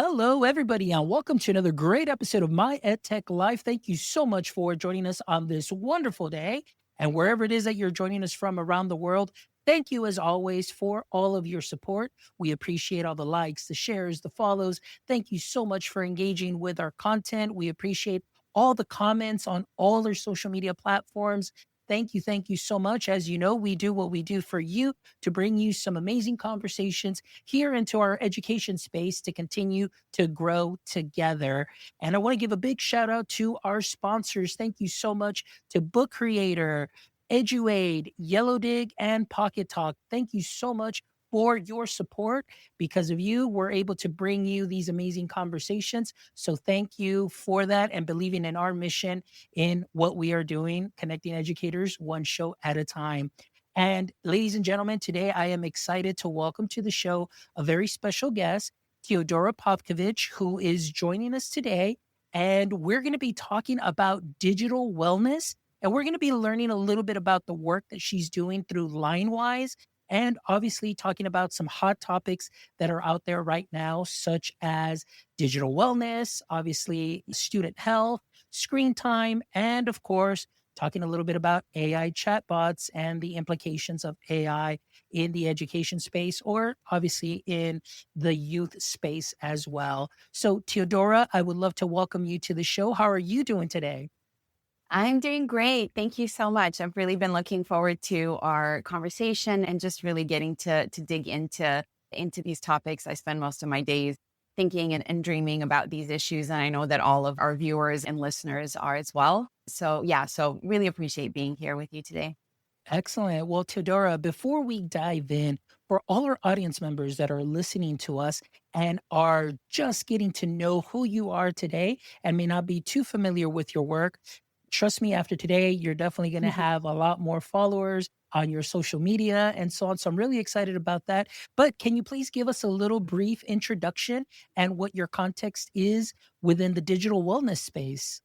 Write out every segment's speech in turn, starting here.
Hello, everybody, and welcome to another great episode of My EdTech Life. Thank you so much for joining us on this wonderful day. And wherever it is that you're joining us from around the world, thank you as always for all of your support. We appreciate all the likes, the shares, the follows. Thank you so much for engaging with our content. We appreciate all the comments on all our social media platforms. Thank you so much. As you know, we do what we do for you to bring you some amazing conversations here into our education space to continue to grow together. And I want to give a big shout out to our sponsors. Thank you so much to Book Creator, EduAid, Yellow Dig, and Pocket Talk. Thank you so much for your support. Because of you, we're able to bring you these amazing conversations. So thank you for that and believing in our mission in what we are doing, connecting educators one show at a time. And ladies and gentlemen, today I am excited to welcome to the show a very special guest, Teodora Pavkovic, who is joining us today. And we're going to be talking about digital wellness. And we're going to be learning a little bit about the work that she's doing through LineWise, and obviously talking about some hot topics that are out there right now, such as digital wellness, obviously student health, screen time, and of course, talking a little bit about AI chatbots and the implications of AI in the education space, or obviously in the youth space as well. So, Teodora, I would love to welcome you to the show. How are you doing today? I'm doing great. Thank you so much. I've really been looking forward to our conversation and just really getting to dig into these topics. I spend most of my days thinking and dreaming about these issues. And I know that all of our viewers and listeners are as well. So yeah, so really appreciate being here with you today. Excellent. Well, Teodora, before we dive in, for all our audience members that are listening to us and are just getting to know who you are today and may not be too familiar with your work, trust me, after today, you're definitely going to have a lot more followers on your social media and so on. So I'm really excited about that. But can you please give us a little brief introduction and what your context is within the digital wellness space?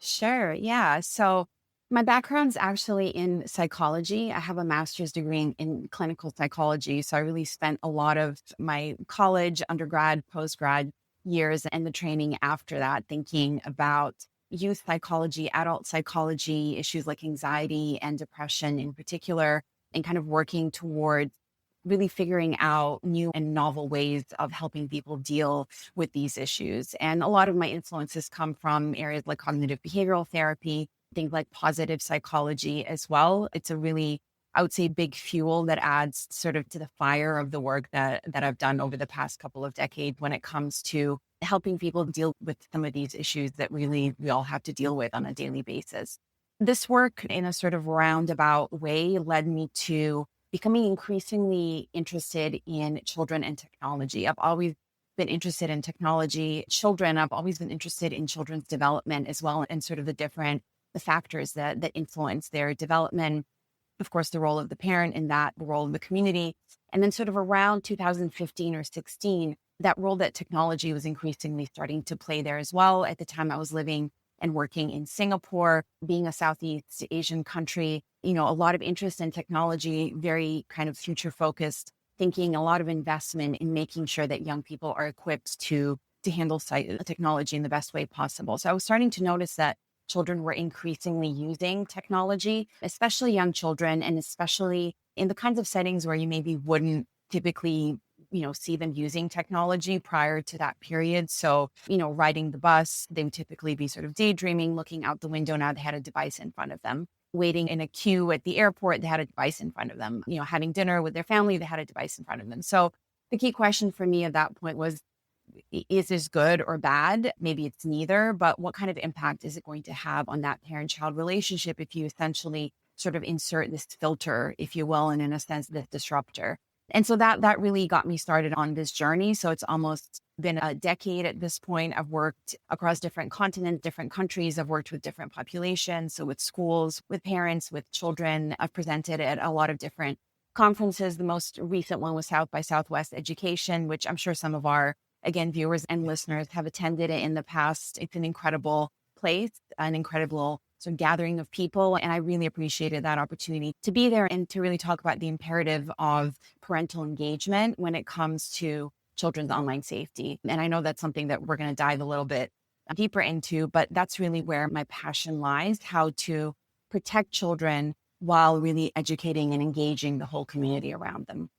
Sure. Yeah. So my background's actually in psychology. I have a master's degree in clinical psychology. So I really spent a lot of my college, undergrad, postgrad years and the training after that thinking about youth psychology, adult psychology, issues like anxiety and depression in particular, and kind of working towards really figuring out new and novel ways of helping people deal with these issues. And a lot of my influences come from areas like cognitive behavioral therapy, things like positive psychology as well. It's a really, I would say, big fuel that adds sort of to the fire of the work that I've done over the past couple of decades when it comes to helping people deal with some of these issues that really we all have to deal with on a daily basis. This work, in a sort of roundabout way, led me to becoming increasingly interested in children and technology. I've always been interested in technology, children. I've always been interested in children's development as well, and sort of the factors that influence their development. Of course, the role of the parent in that, the role of the community. And then sort of around 2015 or 16, that role that technology was increasingly starting to play there as well. At the time I was living and working in Singapore, being a Southeast Asian country, a lot of interest in technology, very kind of future focused thinking, a lot of investment in making sure that young people are equipped to handle technology in the best way possible. So I was starting to notice that children were increasingly using technology, especially young children, and especially in the kinds of settings where you maybe wouldn't typically see them using technology prior to that period. So, riding the bus, they would typically be sort of daydreaming, looking out the window. Now they had a device in front of them. Waiting in a queue at the airport, they had a device in front of them. Having dinner with their family, they had a device in front of them. So the key question for me at that point was, is this good or bad? Maybe it's neither, but what kind of impact is it going to have on that parent-child relationship if you essentially sort of insert this filter, if you will, and in a sense, this disruptor? And so that really got me started on this journey. So it's almost been a decade at this point. I've worked across different continents, different countries. I've worked with different populations. So with schools, with parents, with children. I've presented at a lot of different conferences. The most recent one was South by Southwest Education, which I'm sure some of our, again, viewers and listeners have attended it in the past. It's an incredible place, an incredible sort of gathering of people. And I really appreciated that opportunity to be there and to really talk about the imperative of parental engagement when it comes to children's online safety. And I know that's something that we're going to dive a little bit deeper into, but that's really where my passion lies, how to protect children while really educating and engaging the whole community around them.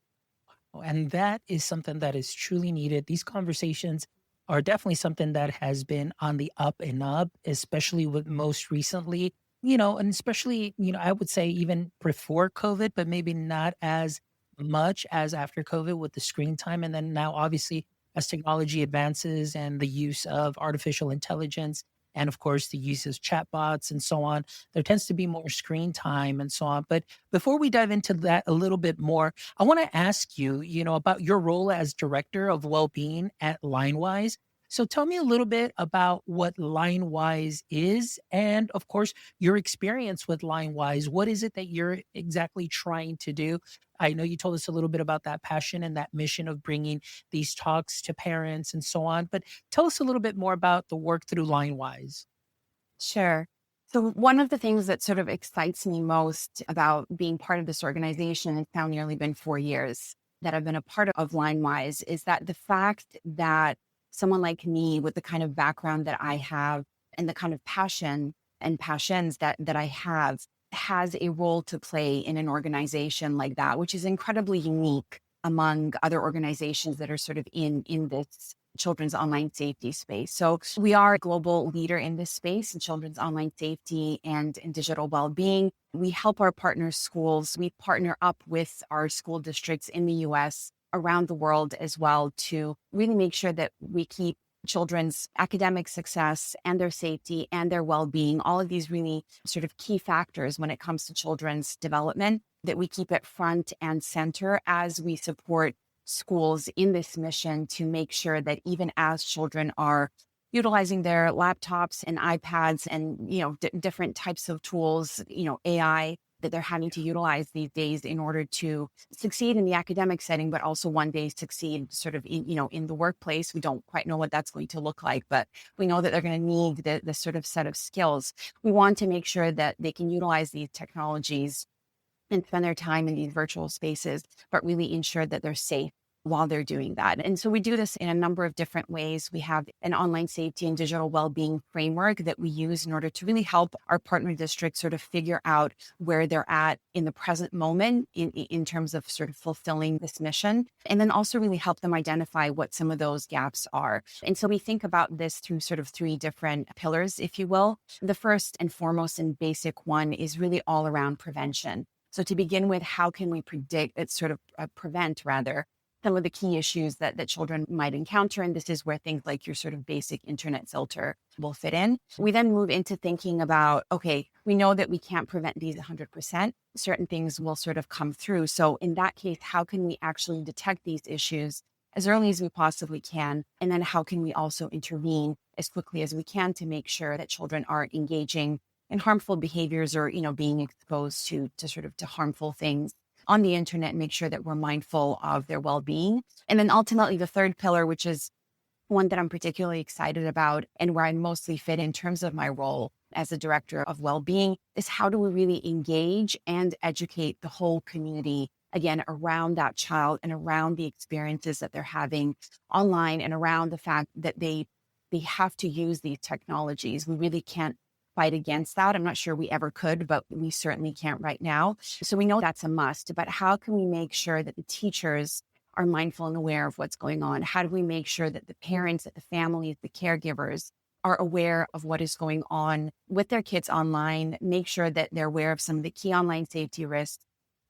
And that is something that is truly needed. These conversations are definitely something that has been on the up and up, especially with most recently, and especially, I would say even before COVID, but maybe not as much as after COVID with the screen time. And then now, obviously, as technology advances and the use of artificial intelligence, and of course, the use of chatbots and so on, there tends to be more screen time and so on. But before we dive into that a little bit more, I want to ask you, about your role as director of well-being at LineWise. So tell me a little bit about what LineWise is and of course your experience with LineWise. What is it that you're exactly trying to do? I know you told us a little bit about that passion and that mission of bringing these talks to parents and so on, but tell us a little bit more about the work through LineWise. Sure. So, one of the things that sort of excites me most about being part of this organization, it's now nearly been 4 years that I've been a part of LineWise, is that the fact that someone like me, with the kind of background that I have and the kind of passion and passions that I have, has a role to play in an organization like that, which is incredibly unique among other organizations that are sort of in this children's online safety space. So we are a global leader in this space in children's online safety and in digital well-being. We help our partner schools. We partner up with our school districts in the US, around the world as well, to really make sure that we keep children's academic success and their safety and their well-being, all of these really sort of key factors when it comes to children's development, that we keep it front and center as we support schools in this mission to make sure that even as children are utilizing their laptops and iPads and different types of tools, AI, that they're having to utilize these days in order to succeed in the academic setting, but also one day succeed sort of in the workplace. We don't quite know what that's going to look like, but we know that they're going to need the sort of set of skills. We want to make sure that they can utilize these technologies and spend their time in these virtual spaces, but really ensure that they're safe while they're doing that. And so we do this in a number of different ways. We have an online safety and digital well-being framework that we use in order to really help our partner districts sort of figure out where they're at in the present moment in terms of sort of fulfilling this mission, and then also really help them identify what some of those gaps are. And so we think about this through sort of three different pillars, if you will. The first and foremost and basic one is really all around prevention. So to begin with, how can we prevent rather some of the key issues that children might encounter? And this is where things like your sort of basic internet filter will fit in. We then move into thinking about, okay, we know that we can't prevent these 100%. Certain things will sort of come through. So in that case, how can we actually detect these issues as early as we possibly can? And then how can we also intervene as quickly as we can to make sure that children aren't engaging in harmful behaviors or, being exposed to harmful things on the internet, and make sure that we're mindful of their well-being. And then ultimately the third pillar, which is one that I'm particularly excited about and where I mostly fit in terms of my role as a director of well-being, is how do we really engage and educate the whole community, again, around that child and around the experiences that they're having online, and around the fact that they have to use these technologies. We really can't fight against that. I'm not sure we ever could, but we certainly can't right now. So we know that's a must, but how can we make sure that the teachers are mindful and aware of what's going on? How do we make sure that the parents, that the families, the caregivers are aware of what is going on with their kids online, make sure that they're aware of some of the key online safety risks,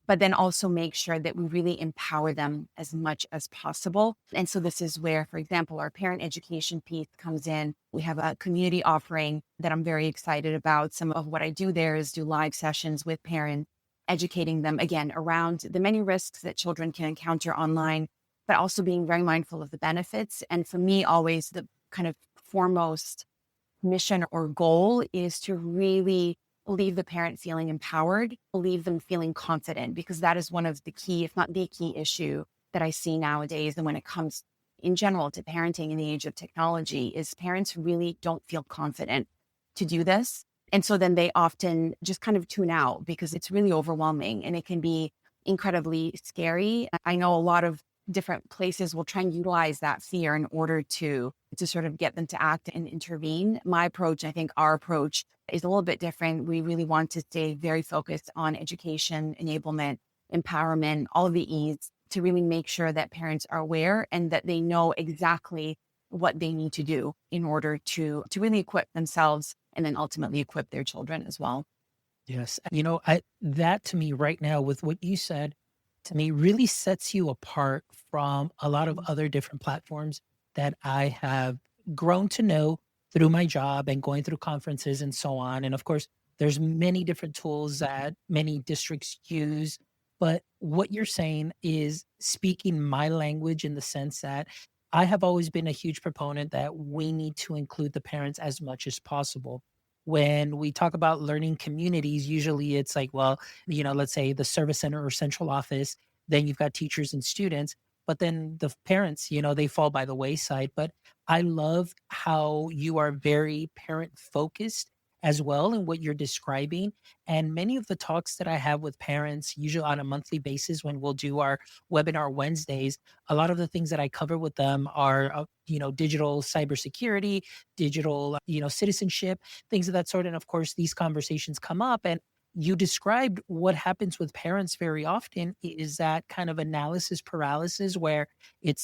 but then also make sure that we really empower them as much as possible. And so this is where, for example, our parent education piece comes in. We have a community offering that I'm very excited about. Some of what I do there is do live sessions with parents, educating them, again, around the many risks that children can encounter online, but also being very mindful of the benefits. And for me, always the kind of foremost mission or goal is to really leave the parent feeling empowered, leave them feeling confident, because that is one of the key, if not the key issue that I see nowadays. And when it comes in general to parenting in the age of technology, is parents really don't feel confident to do this. And so then they often just kind of tune out because it's really overwhelming and it can be incredibly scary. I know a lot of different places will try and utilize that fear in order to sort of get them to act and intervene. My approach, I think our approach is a little bit different. We really want to stay very focused on education, enablement, empowerment, all of the E's to really make sure that parents are aware and that they know exactly what they need to do in order to really equip themselves and then ultimately equip their children as well. Yes. I that to me right now with what you said, to me really sets you apart from a lot of other different platforms that I have grown to know through my job and going through conferences and so on. And of course, there's many different tools that many districts use, but what you're saying is speaking my language in the sense that I have always been a huge proponent that we need to include the parents as much as possible when we talk about learning communities, usually it's like, well, let's say the service center or central office, then you've got teachers and students, but then the parents, they fall by the wayside. But I love how you are very parent focused as well in what you're describing. And many of the talks that I have with parents, usually on a monthly basis when we'll do our webinar Wednesdays, a lot of the things that I cover with them are, digital cybersecurity, digital, citizenship, things of that sort. And of course, these conversations come up. And you described what happens with parents very often is that kind of analysis paralysis where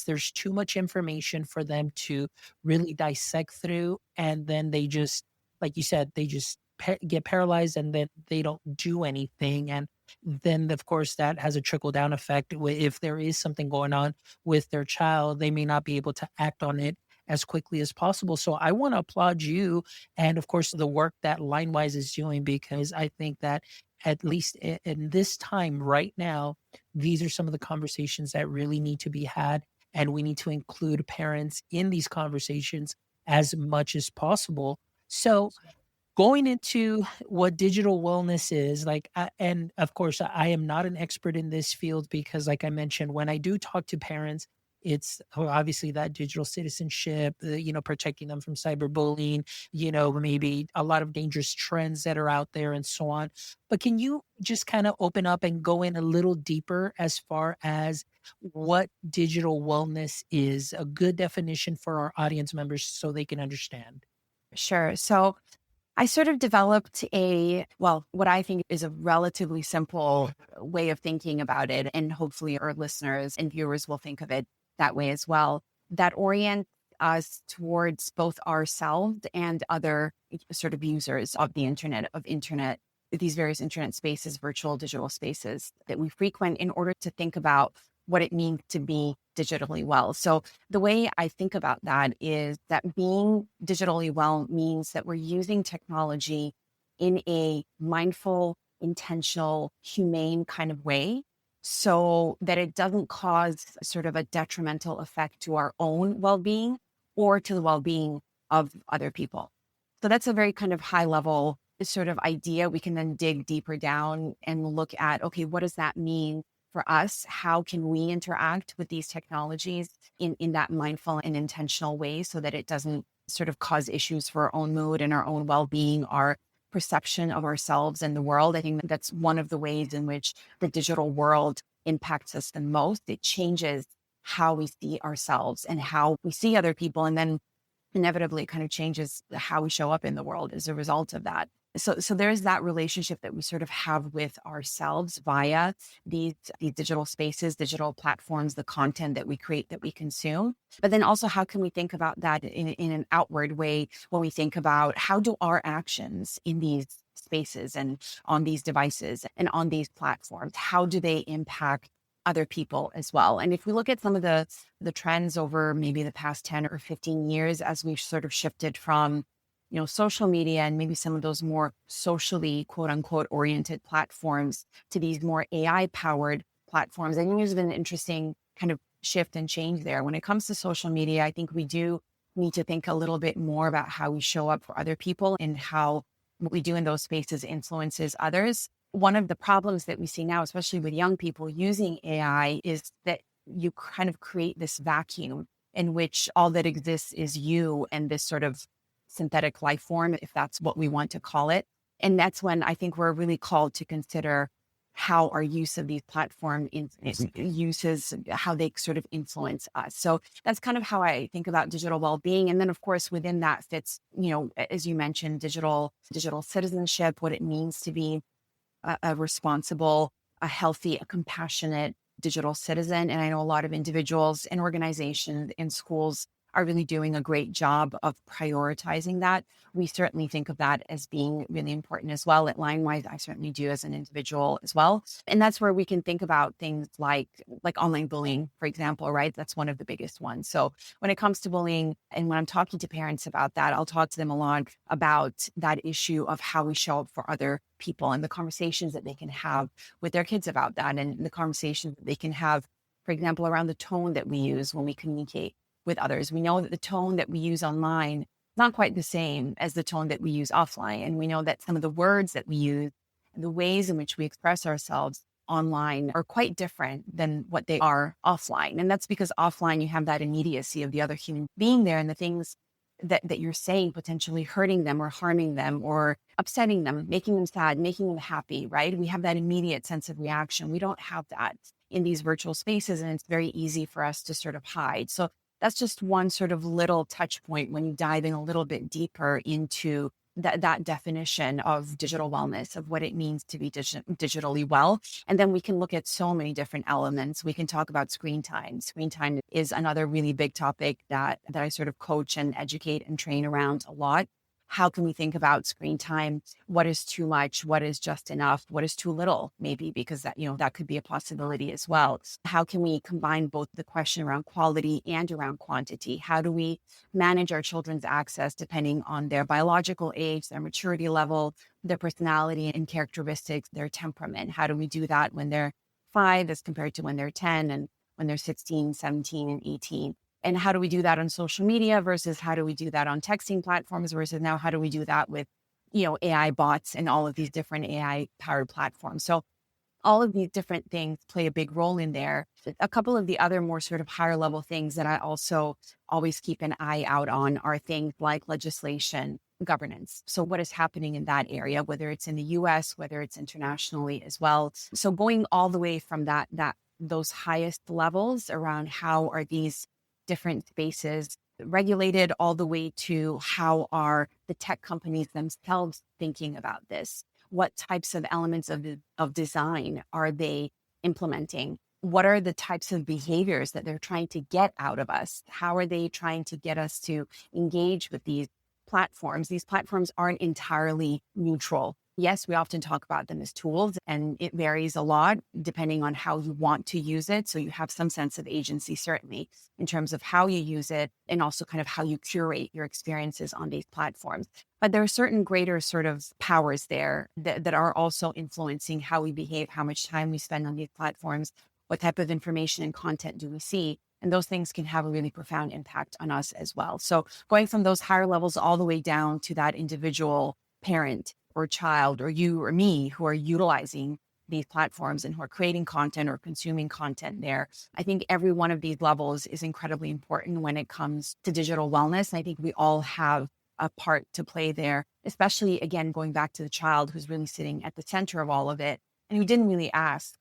there's too much information for them to really dissect through. And then they just, like you said, they just get paralyzed and then they don't do anything. And then, of course, that has a trickle down effect. If there is something going on with their child, they may not be able to act on it as quickly as possible. So I want to applaud you and, of course, the work that Linewise is doing, because I think that at least in this time right now, these are some of the conversations that really need to be had. And we need to include parents in these conversations as much as possible. So, going into what digital wellness is like, and of course, I am not an expert in this field because, like I mentioned, when I do talk to parents, it's obviously that digital citizenship, protecting them from cyberbullying, maybe a lot of dangerous trends that are out there and so on. But can you just kind of open up and go in a little deeper as far as what digital wellness is, a good definition for our audience members so they can understand? Sure. So I sort of developed what I think is a relatively simple way of thinking about it. And hopefully our listeners and viewers will think of it that way as well, that orient us towards both ourselves and other sort of users of the internet, these various internet spaces, virtual digital spaces that we frequent in order to think about what it means to be digitally well. So the way I think about that is that being digitally well means that we're using technology in a mindful, intentional, humane kind of way so that it doesn't cause sort of a detrimental effect to our own well-being or to the well-being of other people. So that's a very kind of high level sort of idea. We can then dig deeper down and look at, okay, what does that mean for us? How can we interact with these technologies in that mindful and intentional way so that it doesn't sort of cause issues for our own mood and our own well-being, our perception of ourselves and the world? I think that's one of the ways in which the digital world impacts us the most. It changes how we see ourselves and how we see other people. And then inevitably it kind of changes how we show up in the world as a result of that. So there's that relationship that we sort of have with ourselves via these digital spaces, digital platforms, the content that we create, that we consume. But then also, how can we think about that in an outward way when we think about how do our actions in these spaces and on these devices and on these platforms, how do they impact other people as well? And if we look at some of the trends over maybe the past 10 or 15 years, as we've sort of shifted from social media and maybe some of those more socially, quote unquote, oriented platforms to these more AI powered platforms, I think there's been an interesting kind of shift and change there. When it comes to social media, I think we do need to think a little bit more about how we show up for other people and how what we do in those spaces influences others. One of the problems that we see now, especially with young people using AI, is that you kind of create this vacuum in which all that exists is you and this sort of synthetic life form, if that's what we want to call it. And that's when I think we're really called to consider how our use of these uses, how they sort of influence us. So that's kind of how I think about digital well-being. And then of course, within that fits, as you mentioned, digital citizenship, what it means to be a responsible, a healthy, a compassionate digital citizen. And I know a lot of individuals and organizations and schools are really doing a great job of prioritizing that. We certainly think of that as being really important as well. At Linewise, I certainly do as an individual as well. And that's where we can think about things like online bullying, for example, right? That's one of the biggest ones. So when it comes to bullying, and when I'm talking to parents about that, I'll talk to them a lot about that issue of how we show up for other people and the conversations that they can have with their kids about that, and the conversations that they can have, for example, around the tone that we use when we communicate with others. We know that the tone that we use online is not quite the same as the tone that we use offline. And we know that some of the words that we use and the ways in which we express ourselves online are quite different than what they are offline. And that's because offline, you have that immediacy of the other human being there, and the things that you're saying potentially hurting them or harming them or upsetting them, making them sad, making them happy, right? We have that immediate sense of reaction. We don't have that in these virtual spaces, and it's very easy for us to sort of hide. So that's just one sort of little touch point when you dive in a little bit deeper into that definition of digital wellness, of what it means to be digitally well. And then we can look at so many different elements. We can talk about screen time. Screen time is another really big topic that I sort of coach and educate and train around a lot. How can we think about screen time? What is too much? What is just enough? What is too little? Maybe because that could be a possibility as well. How can we combine both the question around quality and around quantity? How do we manage our children's access depending on their biological age, their maturity level, their personality and characteristics, their temperament? How do we do that when they're 5 as compared to when they're 10, and when they're 16, 17, and 18? And how do we do that on social media versus how do we do that on texting platforms versus now how do we do that with, AI bots and all of these different AI powered platforms? So all of these different things play a big role in there. A couple of the other more sort of higher level things that I also always keep an eye out on are things like legislation, governance. So what is happening in that area, whether it's in the US, whether it's internationally as well. So going all the way from those highest levels around how are these different spaces regulated, all the way to how are the tech companies themselves thinking about this? What types of elements of design are they implementing? What are the types of behaviors that they're trying to get out of us? How are they trying to get us to engage with these platforms? These platforms aren't entirely neutral. Yes, we often talk about them as tools, and it varies a lot depending on how you want to use it. So you have some sense of agency, certainly, in terms of how you use it and also kind of how you curate your experiences on these platforms. But there are certain greater sort of powers there that are also influencing how we behave, how much time we spend on these platforms, what type of information and content do we see. And those things can have a really profound impact on us as well. So going from those higher levels all the way down to that individual parent or child or you or me who are utilizing these platforms and who are creating content or consuming content there. I think every one of these levels is incredibly important when it comes to digital wellness. And I think we all have a part to play there, especially again, going back to the child who's really sitting at the center of all of it and who didn't really ask.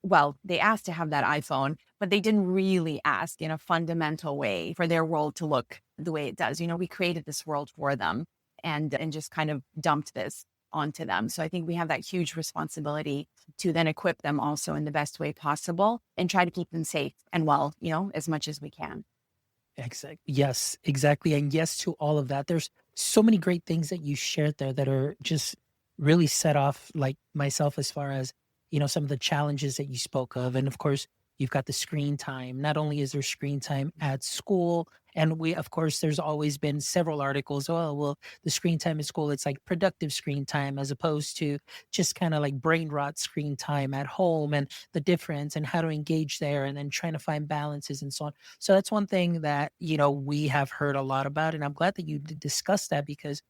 Well, they asked to have that iPhone, but they didn't really ask in a fundamental way for their world to look the way it does. We created this world for them and just kind of dumped this onto them. So I think we have that huge responsibility to then equip them also in the best way possible and try to keep them safe and well, as much as we can. Exactly. Yes, exactly. And yes to all of that. There's so many great things that you shared there that are just really set off like myself as far as, some of the challenges that you spoke of. And of course, you've got the screen time. Not only is there screen time at school, and of course, there's always been several articles. Oh, well, the screen time at school, it's like productive screen time as opposed to just kind of like brain rot screen time at home, and the difference and how to engage there and then trying to find balances and so on. So that's one thing that, we have heard a lot about. And I'm glad that you discussed that because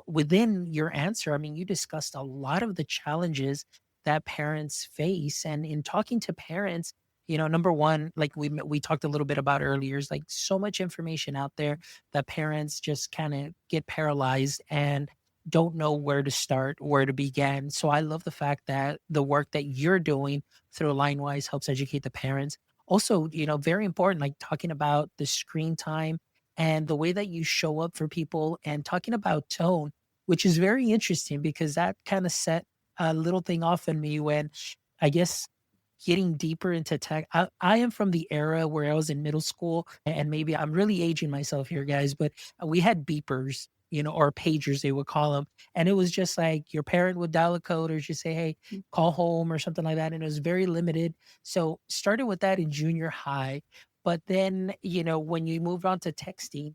within your answer, I mean, you discussed a lot of the challenges that parents face. And in talking to parents, number one, like we talked a little bit about earlier, is like so much information out there that parents just kind of get paralyzed and don't know where to start, where to begin. So I love the fact that the work that you're doing through LineWise helps educate the parents. Also, very important, like talking about the screen time and the way that you show up for people and talking about tone, which is very interesting because that kind of set a little thing off in me when I guess getting deeper into tech. I am from the era where I was in middle school, and maybe I'm really aging myself here, guys, but we had beepers, or pagers, they would call them. And it was just like your parent would dial a code or just say, hey, call home or something like that. And it was very limited. So started with that in junior high. But then, when you moved on to texting,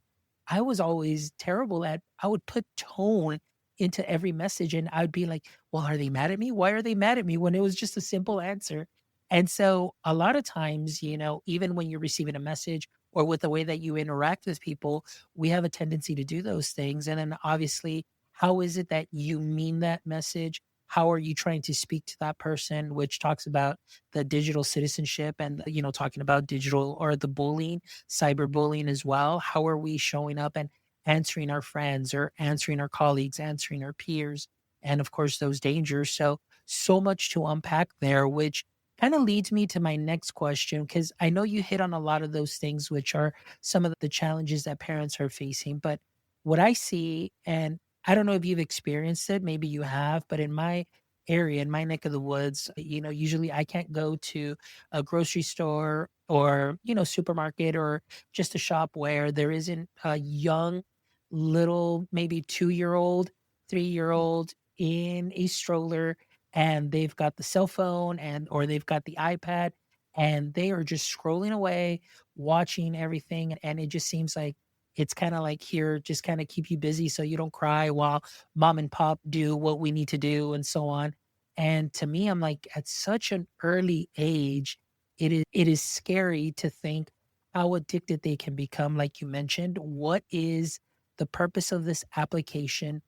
I was always terrible I would put tone into every message and I'd be like, well, are they mad at me? Why are they mad at me when it was just a simple answer? And so a lot of times, even when you're receiving a message or with the way that you interact with people, we have a tendency to do those things. And then obviously, how is it that you mean that message? How are you trying to speak to that person, which talks about the digital citizenship and, talking about digital or the bullying, cyberbullying as well. How are we showing up and answering our friends or answering our colleagues, answering our peers, and of course, those dangers. So much to unpack there, which kind of leads me to my next question, because I know you hit on a lot of those things, which are some of the challenges that parents are facing. But what I see, and I don't know if you've experienced it, maybe you have, but in my area, in my neck of the woods, usually I can't go to a grocery store or, supermarket or just a shop where there isn't a young, little, maybe 2-year old, 3-year old in a stroller, and they've got the cell phone or they've got the iPad, and they are just scrolling away, watching everything. And it just seems like it's kind of like here, just kind of keep you busy so you don't cry while mom and pop do what we need to do and so on. And to me, I'm like, at such an early age, it is scary to think how addicted they can become. Like you mentioned, what is the purpose of this application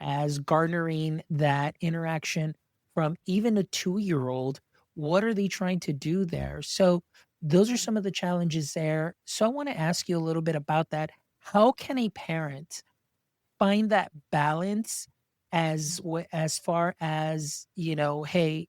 as garnering that interaction from even a 2-year old? What are they trying to do there? So those are some of the challenges there. So I want to ask you a little bit about that. How can a parent find that balance as far as, hey,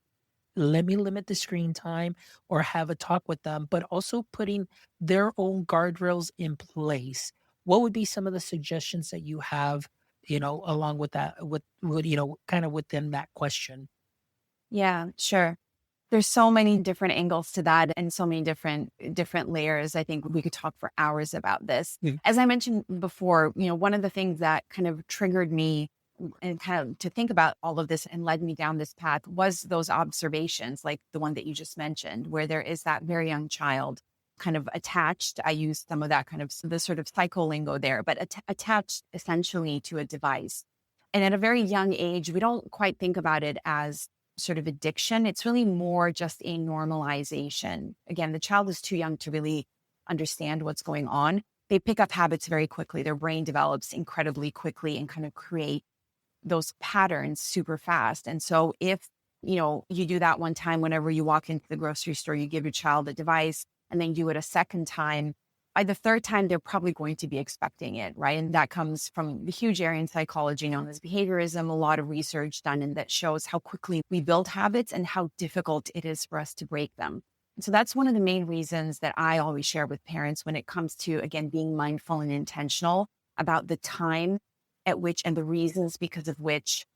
let me limit the screen time or have a talk with them, but also putting their own guardrails in place? What would be some of the suggestions that you have, along with that, with kind of within that question? Yeah, sure. There's so many different angles to that and so many different layers. I think we could talk for hours about this. Mm. As I mentioned before, one of the things that kind of triggered me and kind of to think about all of this and led me down this path was those observations, like the one that you just mentioned, where there is that very young child kind of attached. I use some of that kind of the sort of psycho lingo there, but attached essentially to a device. And at a very young age, we don't quite think about it as sort of addiction. It's really more just a normalization. Again, the child is too young to really understand what's going on. They pick up habits very quickly. Their brain develops incredibly quickly and kind of create those patterns super fast. And so if, you do that one time, whenever you walk into the grocery store, you give your child a device and then do it a second time, by the third time, they're probably going to be expecting it, right? And that comes from the huge area in psychology known as behaviorism, a lot of research done and that shows how quickly we build habits and how difficult it is for us to break them. And so that's one of the main reasons that I always share with parents when it comes to, again, being mindful and intentional about the time at which and the reasons because of which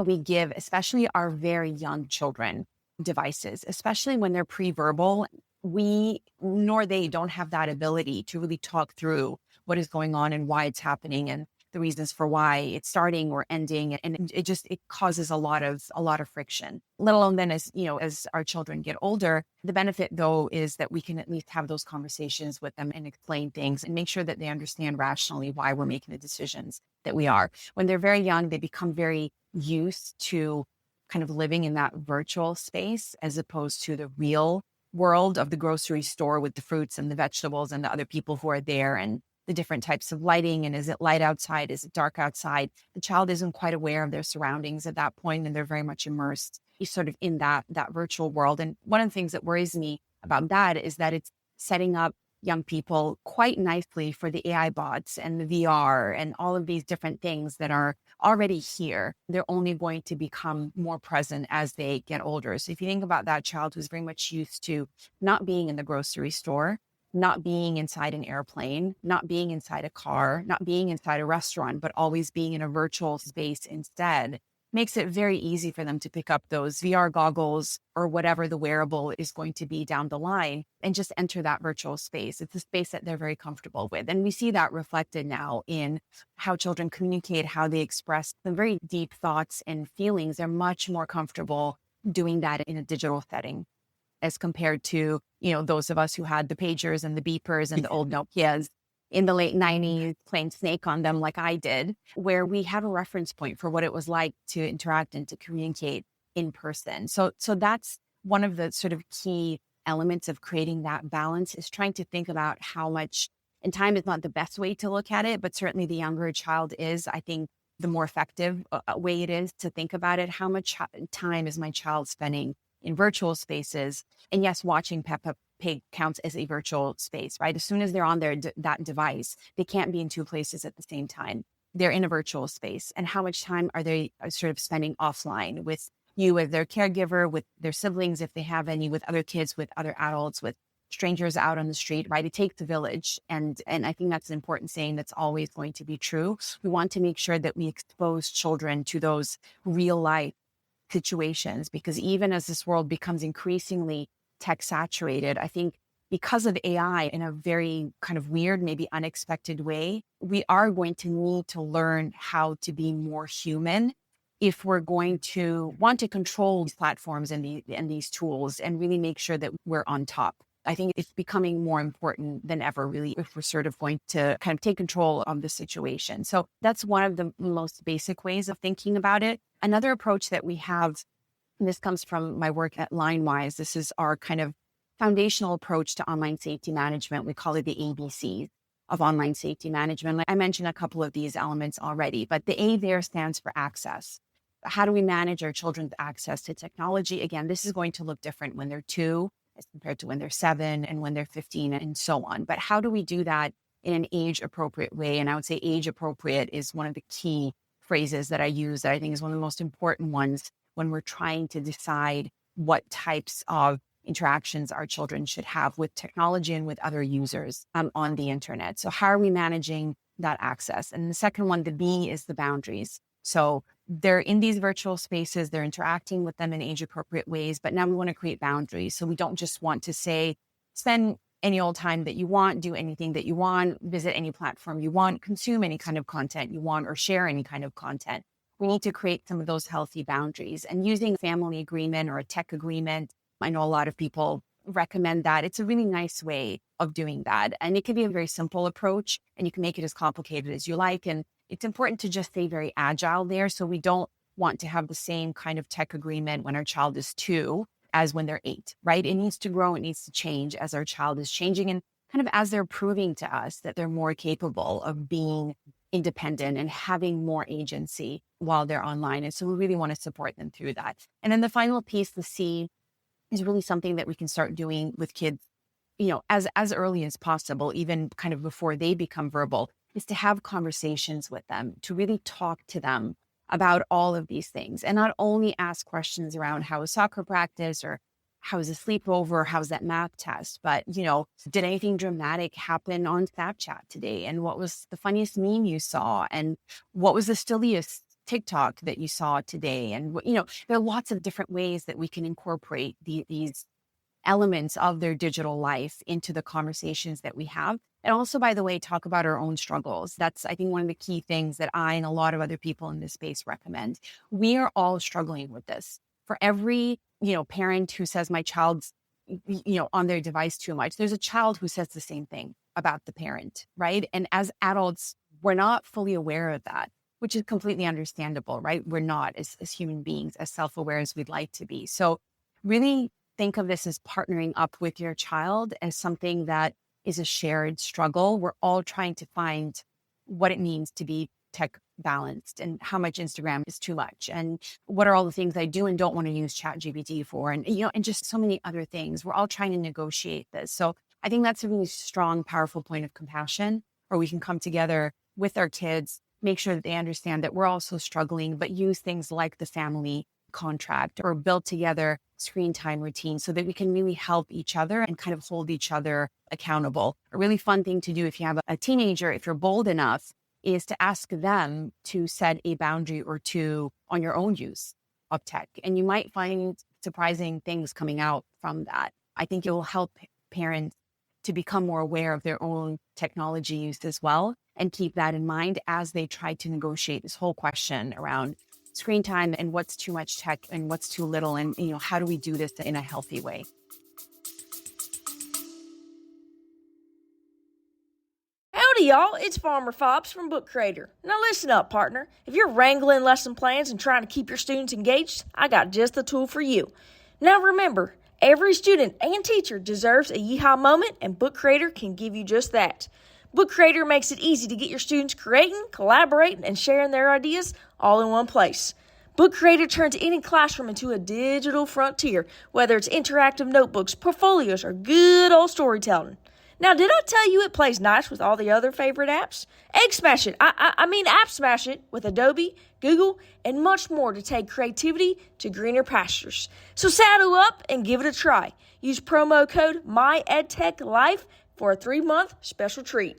we give, especially our very young children, devices, especially when they're pre-verbal. We nor they don't have that ability to really talk through what is going on and why it's happening and the reasons for why it's starting or ending. And it causes a lot of friction, let alone then as our children get older. The benefit though is that we can at least have those conversations with them and explain things and make sure that they understand rationally why we're making the decisions that we are. When they're very young, they become very used to kind of living in that virtual space as opposed to the real world of the grocery store with the fruits and the vegetables and the other people who are there and the different types of lighting. And is it light outside? Is it dark outside? The child isn't quite aware of their surroundings at that point, and they're very much immersed sort of in that virtual world. And one of the things that worries me about that is that it's setting up young people quite nicely for the AI bots and the VR and all of these different things that are already here. They're only going to become more present as they get older. So if you think about that child who's very much used to not being in the grocery store, not being inside an airplane, not being inside a car, not being inside a restaurant, but always being in a virtual space instead, makes it very easy for them to pick up those VR goggles or whatever the wearable is going to be down the line and just enter that virtual space. It's a space that they're very comfortable with. And we see that reflected now in how children communicate, how they express some very deep thoughts and feelings. They're much more comfortable doing that in a digital setting as compared to, those of us who had the pagers and the beepers and the old Nokias in the late 90s playing Snake on them like I did, where we had a reference point for what it was like to interact and to communicate in person. So that's one of the sort of key elements of creating that balance, is trying to think about how much, and time is not the best way to look at it, but certainly the younger a child is, I think the more effective way it is to think about it. How much time is my child spending in virtual spaces? And yes, watching Peppa Pig counts as a virtual space, right? As soon as they're on that device, they can't be in two places at the same time. They're in a virtual space. And how much time are they sort of spending offline with you, with their caregiver, with their siblings, if they have any, with other kids, with other adults, with strangers out on the street, right? It takes a village. And I think that's an important saying that's always going to be true. We want to make sure that we expose children to those real life situations, because even as this world becomes increasingly tech saturated, I think because of AI in a very kind of weird, maybe unexpected way, we are going to need to learn how to be more human if we're going to want to control these platforms and these tools and really make sure that we're on top. I think it's becoming more important than ever, really, if we're sort of going to kind of take control of the situation. So that's one of the most basic ways of thinking about it. Another approach that we have, and this comes from my work at LineWise, this is our kind of foundational approach to online safety management. We call it the ABCs of online safety management. Like I mentioned a couple of these elements already, but the A there stands for access. How do we manage our children's access to technology? Again, this is going to look different when they're 2 as compared to when they're 7 and when they're 15 and so on. But how do we do that in an age appropriate way? And I would say age appropriate is one of the key phrases that I use that I think is one of the most important ones when we're trying to decide what types of interactions our children should have with technology and with other users on the internet. So how are we managing that access? And the second one, the B, is the boundaries. So they're in these virtual spaces, they're interacting with them in age appropriate ways, but now we want to create boundaries. So we don't just want to say, spend any old time that you want, do anything that you want, visit any platform you want, consume any kind of content you want, or share any kind of content. We need to create some of those healthy boundaries, and using a family agreement or a tech agreement. I know a lot of people recommend that. It's a really nice way of doing that. And it can be a very simple approach, and you can make it as complicated as you like. And it's important to just stay very agile there. So we don't want to have the same kind of tech agreement when our child is 2 as when they're 8, right? It needs to grow, it needs to change as our child is changing, and kind of as they're proving to us that they're more capable of being independent and having more agency while they're online. And so we really want to support them through that. And then the final piece, the C, is really something that we can start doing with kids, as early as possible, even kind of before they become verbal, is to have conversations with them, to really talk to them about all of these things, and not only ask questions around how was soccer practice, or how was a sleepover, how's that math test, but, did anything dramatic happen on Snapchat today? And what was the funniest meme you saw? And what was the silliest TikTok that you saw today? And, there are lots of different ways that we can incorporate these elements of their digital life into the conversations that we have. And also, by the way, talk about our own struggles. That's, I think, one of the key things that I and a lot of other people in this space recommend. We are all struggling with this. For every, parent who says my child's, on their device too much, there's a child who says the same thing about the parent, right? And as adults, we're not fully aware of that, which is completely understandable, right? We're not, as human beings, as self-aware as we'd like to be. So really think of this as partnering up with your child as something that is a shared struggle. We're all trying to find what it means to be tech balanced, and how much Instagram is too much, and what are all the things I do and don't want to use ChatGPT for, and and just so many other things. We're all trying to negotiate this. So I think that's a really strong, powerful point of compassion where we can come together with our kids, make sure that they understand that we're also struggling, but use things like the family contract or build together screen time routines so that we can really help each other and kind of hold each other accountable. A really fun thing to do if you have a teenager, if you're bold enough, is to ask them to set a boundary or two on your own use of tech. And you might find surprising things coming out from that. I think it will help parents to become more aware of their own technology use as well and keep that in mind as they try to negotiate this whole question around screen time and what's too much tech and what's too little, and how do we do this in a healthy way. Howdy, y'all. It's Farmer Fobbs from Book Creator. Now listen up, partner. If you're wrangling lesson plans and trying to keep your students engaged, I got just the tool for you. Now remember, every student and teacher deserves a yeehaw moment, and Book Creator can give you just that. Book Creator makes it easy to get your students creating, collaborating, and sharing their ideas all in one place. Book Creator turns any classroom into a digital frontier, whether it's interactive notebooks, portfolios, or good old storytelling. Now, did I tell you it plays nice with all the other favorite apps? Egg smash it. I mean app smash it with Adobe, Google, and much more to take creativity to greener pastures. So saddle up and give it a try. Use promo code MyEdTechLife for a 3-month special treat.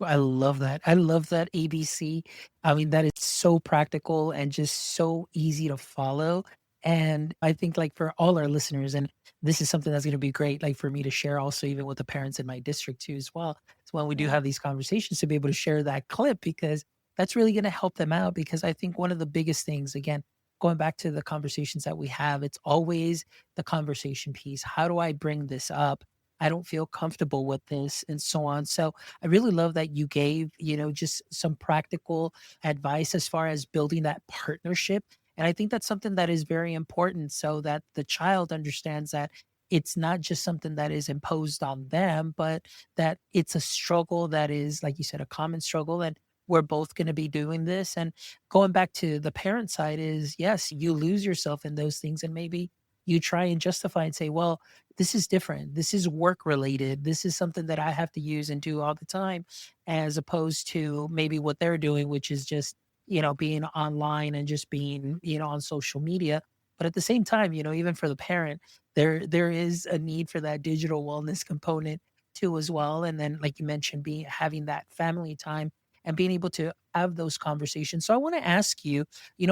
I love that. I love that ABC. I mean, that is so practical and just so easy to follow. And I think like for all our listeners, and this is something that's going to be great, like for me to share also even with the parents in my district too as well. So when we do Yeah. have these conversations to be able to share that clip because that's really going to help them out. Because I think one of the biggest things, again, going back to the conversations that we have, it's always the conversation piece. How do I bring this up? I don't feel comfortable with this and so on. So I really love that you gave, just some practical advice as far as building that partnership. And I think that's something that is very important so that the child understands that it's not just something that is imposed on them, but that it's a struggle that is, like you said, a common struggle. And we're both going to be doing this. And going back to the parent side is, yes, you lose yourself in those things. And maybe you try and justify and say, well, this is different. This is work related. This is something that I have to use and do all the time, as opposed to maybe what they're doing, which is just, being online and just being, on social media. But at the same time, even for the parent, there is a need for that digital wellness component too as well. And then, like you mentioned, being having that family time and being able to have those conversations. So I want to ask you,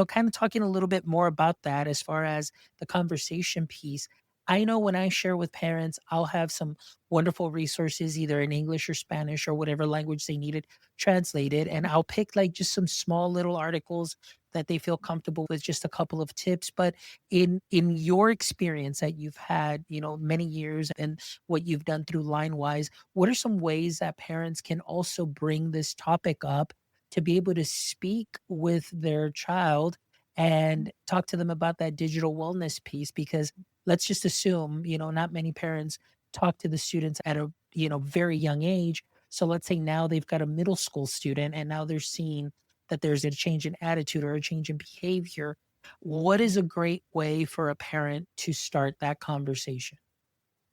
kind of talking a little bit more about that as far as the conversation piece. I know when I share with parents, I'll have some wonderful resources, either in English or Spanish or whatever language they needed translated. And I'll pick like just some small little articles that they feel comfortable with, just a couple of tips. But in your experience that you've had, many years and what you've done through LineWise, what are some ways that parents can also bring this topic up to be able to speak with their child and talk to them about that digital wellness piece? Because let's just assume, not many parents talk to the students at a, very young age. So let's say now they've got a middle school student and now they're seeing that there's a change in attitude or a change in behavior. What is a great way for a parent to start that conversation?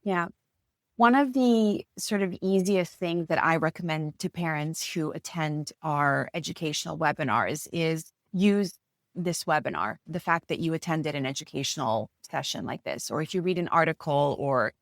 Yeah. One of the sort of easiest things that I recommend to parents who attend our educational webinars is use this webinar, the fact that you attended an educational session like this, or if you read an article or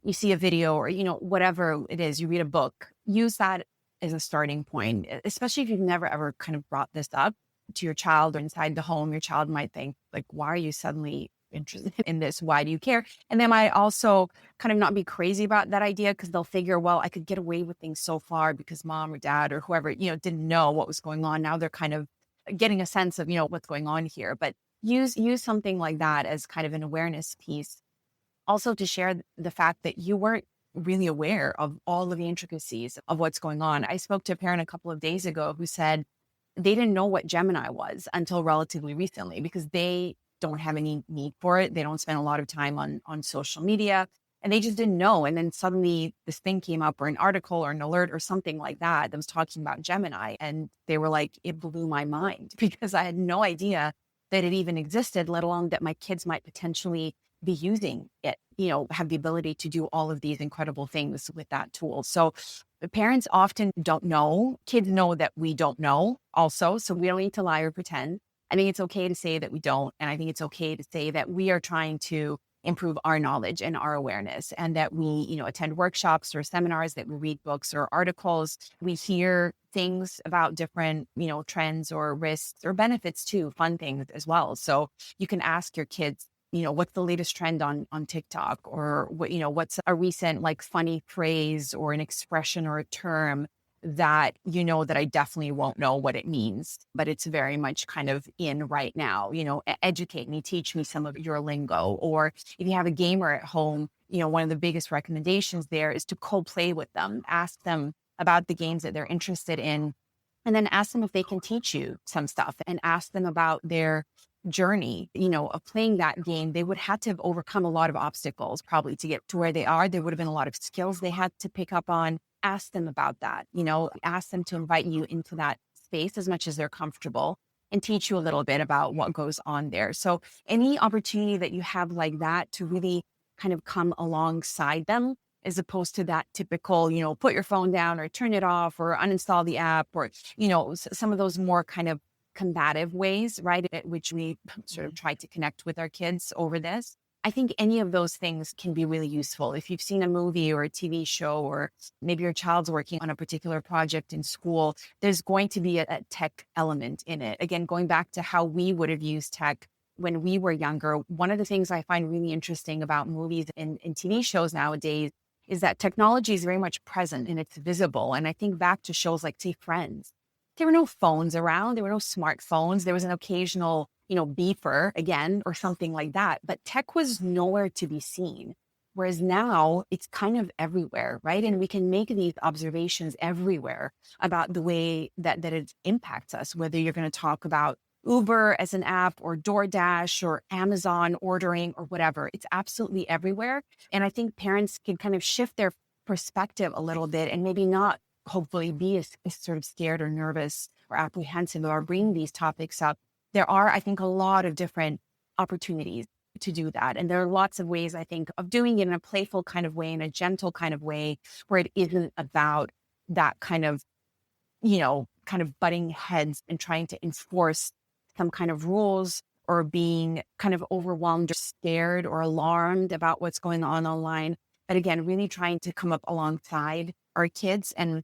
you see a video or, whatever it is, you read a book, use that as a starting point, especially if you've never ever kind of brought this up to your child or inside the home. Your child might think like, why are you suddenly interested in this? Why do you care? And they might also kind of not be crazy about that idea because they'll figure, well, I could get away with things so far because mom or dad or whoever, didn't know what was going on. Now they're kind of getting a sense of, what's going on here. But use something like that as kind of an awareness piece. Also to share the fact that you weren't really aware of all of the intricacies of what's going on. I spoke to a parent a couple of days ago who said they didn't know what Gemini was until relatively recently because they don't have any need for it. They don't spend a lot of time on social media and they just didn't know. And then suddenly this thing came up or an article or an alert or something like that was talking about Gemini. And they were like, it blew my mind because I had no idea that it even existed, let alone that my kids might potentially be using it, have the ability to do all of these incredible things with that tool. So the parents often don't know. Kids know that we don't know also. So we don't need to lie or pretend. I think it's okay to say that we don't. And I think it's okay to say that we are trying to improve our knowledge and our awareness, and that we, attend workshops or seminars, that we read books or articles. We hear things about different, trends or risks or benefits too, fun things as well. So you can ask your kids, what's the latest trend on TikTok, or what's a recent like funny phrase or an expression or a term that that I definitely won't know what it means, but it's very much kind of in right now. Educate me, teach me some of your lingo. Or if you have a gamer at home, one of the biggest recommendations there is to co-play with them, ask them about the games that they're interested in, and then ask them if they can teach you some stuff, and ask them about their journey, of playing that game. They would have to have overcome a lot of obstacles probably to get to where they are. There would have been a lot of skills they had to pick up on. Ask them about that, ask them to invite you into that space as much as they're comfortable, and teach you a little bit about what goes on there. So any opportunity that you have like that to really kind of come alongside them, as opposed to that typical, put your phone down or turn it off or uninstall the app, or, some of those more kind of combative ways, right, at which we sort of try to connect with our kids over this. I think any of those things can be really useful. If you've seen a movie or a TV show, or maybe your child's working on a particular project in school, there's going to be a tech element in it. Again, going back to how we would have used tech when we were younger, one of the things I find really interesting about movies and TV shows nowadays is that technology is very much present and it's visible. And I think back to shows like, say, Friends. There were no phones around. There were no smartphones. There was an occasional, beeper again, or something like that. But tech was nowhere to be seen. Whereas now it's kind of everywhere, right? And we can make these observations everywhere about the way that it impacts us, whether you're going to talk about Uber as an app, or DoorDash, or Amazon ordering, or whatever. It's absolutely everywhere. And I think parents can kind of shift their perspective a little bit, and maybe not hopefully be as sort of scared or nervous or apprehensive about bringing these topics up. There are, I think, a lot of different opportunities to do that. And there are lots of ways, I think, of doing it in a playful kind of way, in a gentle kind of way, where it isn't about that kind of butting heads and trying to enforce some kind of rules, or being kind of overwhelmed or scared or alarmed about what's going on online. But again, really trying to come up alongside our kids, and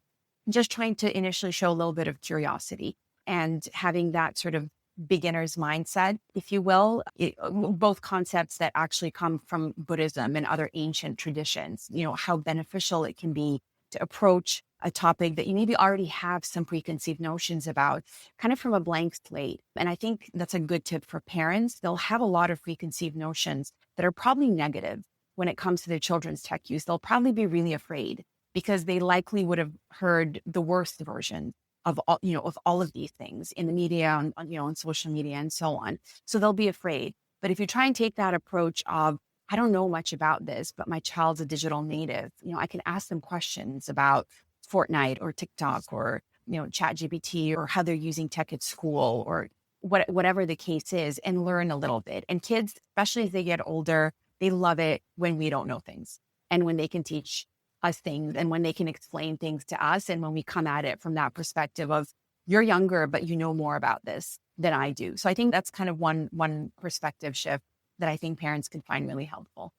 just trying to initially show a little bit of curiosity, and having that sort of beginner's mindset, if you will, both concepts that actually come from Buddhism and other ancient traditions, how beneficial it can be to approach a topic that you maybe already have some preconceived notions about, kind of from a blank slate. And I think that's a good tip for parents. They'll have a lot of preconceived notions that are probably negative when it comes to their children's tech use. They'll probably be really afraid, because they likely would have heard the worst version of all of these things in the media, on social media, and so on. So they'll be afraid. But if you try and take that approach of, I don't know much about this, but my child's a digital native, I can ask them questions about Fortnite or TikTok or, ChatGPT, or how they're using tech at school, or whatever the case is, and learn a little bit. And kids, especially as they get older, they love it when we don't know things, and when they can teach us things, and when they can explain things to us, and when we come at it from that perspective of, you're younger, but you know more about this than I do. So I think that's kind of one perspective shift that I think parents can find really helpful.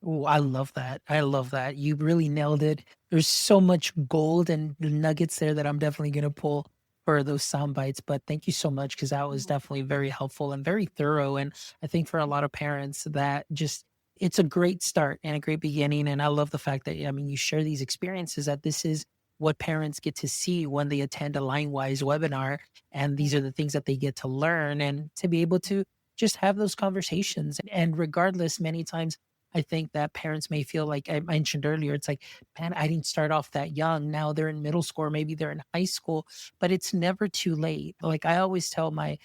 Oh, I love that. I love that. You really nailed it. There's so much gold and nuggets there that I'm definitely going to pull for those sound bites. But thank you so much, because that was definitely very helpful and very thorough. And I think for a lot of parents, that just, it's a great start and a great beginning. And I love the fact that, you share these experiences, that this is what parents get to see when they attend a LineWise webinar. And these are the things that they get to learn, and to be able to just have those conversations. And regardless, many times, I think that parents may feel like I mentioned earlier, it's like, man, I didn't start off that young. Now they're in middle school, or maybe they're in high school, but it's never too late. Like I always tell my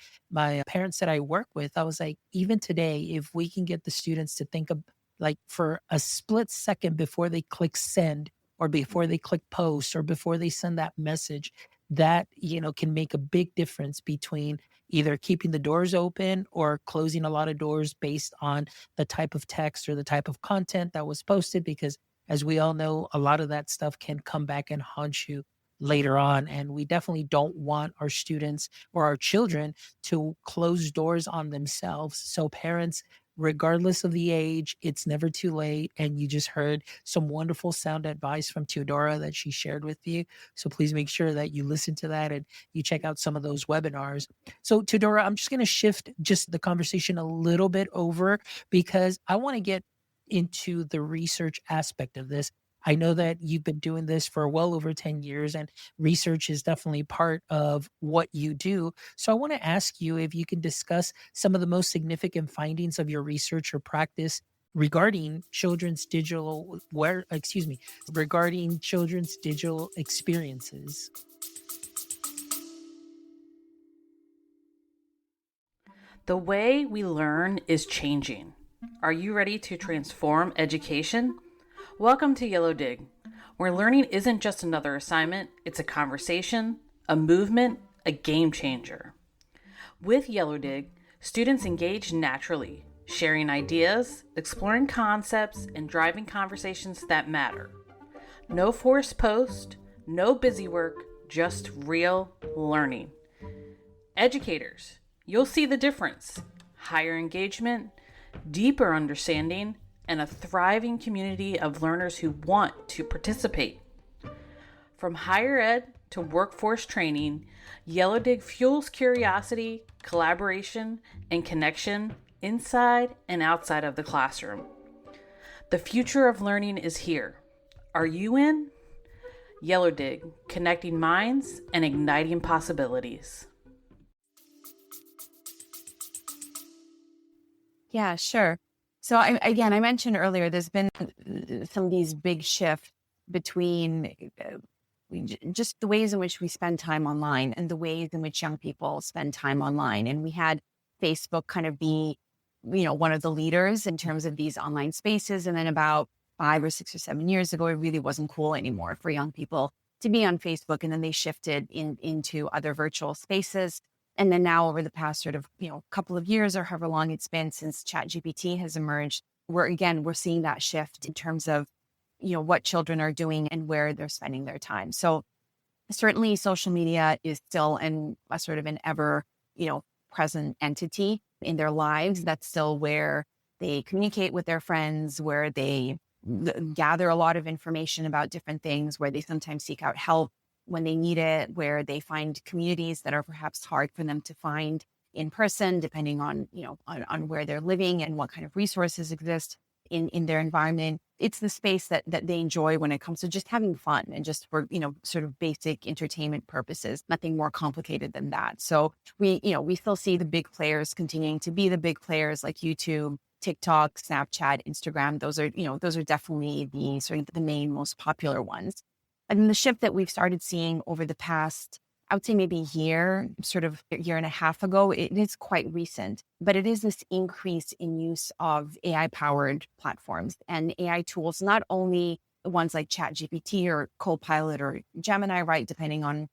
parents that I work with, I was like, even today, if we can get the students to think of, like, for a split second before they click send, or before they click post, or before they send that message, that, can make a big difference between either keeping the doors open or closing a lot of doors based on the type of text or the type of content that was posted. Because as we all know, a lot of that stuff can come back and haunt you later on. And we definitely don't want our students or our children to close doors on themselves. So, parents, regardless of the age, it's never too late. And you just heard some wonderful sound advice from Teodora that she shared with you. So, please make sure that you listen to that and you check out some of those webinars. So, Teodora, I'm just going to shift just the conversation a little bit over because I want to get into the research aspect of this. I know that you've been doing this for well over 10 years, and research is definitely part of what you do. So I want to ask you if you can discuss some of the most significant findings of your research or practice regarding regarding children's digital experiences. The way we learn is changing. Are you ready to transform education? Welcome to Yellow Dig, where learning isn't just another assignment, it's a conversation, a movement, a game changer. With Yellow Dig, students engage naturally, sharing ideas, exploring concepts, and driving conversations that matter. No forced post, no busy work, just real learning. Educators, you'll see the difference. Higher engagement, deeper understanding, and a thriving community of learners who want to participate. From higher ed to workforce training, Yellow Dig fuels curiosity, collaboration, and connection inside and outside of the classroom. The future of learning is here. Are you in? Yellow Dig, connecting minds and igniting possibilities. Yeah, sure. So I mentioned earlier, there's been some of these big shifts between just the ways in which we spend time online and the ways in which young people spend time online. And we had Facebook kind of be, one of the leaders in terms of these online spaces. And then about 5 or 6 or 7 years ago, it really wasn't cool anymore for young people to be on Facebook. And then they shifted into other virtual spaces. And then now over the past sort of, couple of years or however long it's been since ChatGPT has emerged, we're seeing that shift in terms of, what children are doing and where they're spending their time. So certainly social media is still a sort of an ever, present entity in their lives. That's still where they communicate with their friends, where they gather a lot of information about different things, where they sometimes seek out help when they need it, where they find communities that are perhaps hard for them to find in person, depending on, on where they're living and what kind of resources exist in their environment. It's the space that they enjoy when it comes to just having fun and just for, sort of basic entertainment purposes, nothing more complicated than that. So we still see the big players continuing to be the big players like YouTube, TikTok, Snapchat, Instagram. Those are definitely the sort of the main most popular ones. And the shift that we've started seeing over the past, I would say maybe sort of a year and a half ago, it is quite recent, but it is this increase in use of AI-powered platforms and AI tools, not only the ones like ChatGPT or Copilot or Gemini, right, depending on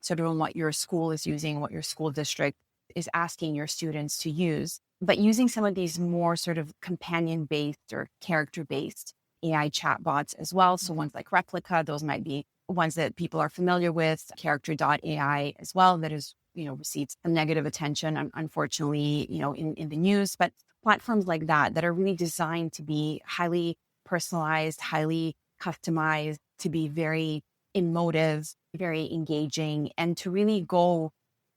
sort of on what your school is using, what your school district is asking your students to use, but using some of these more sort of companion-based or character-based AI chatbots as well. So ones like Replica, those might be ones that people are familiar with, character.ai as well, that has, received some negative attention, unfortunately, in the news. But platforms like that are really designed to be highly personalized, highly customized, to be very emotive, very engaging, and to really go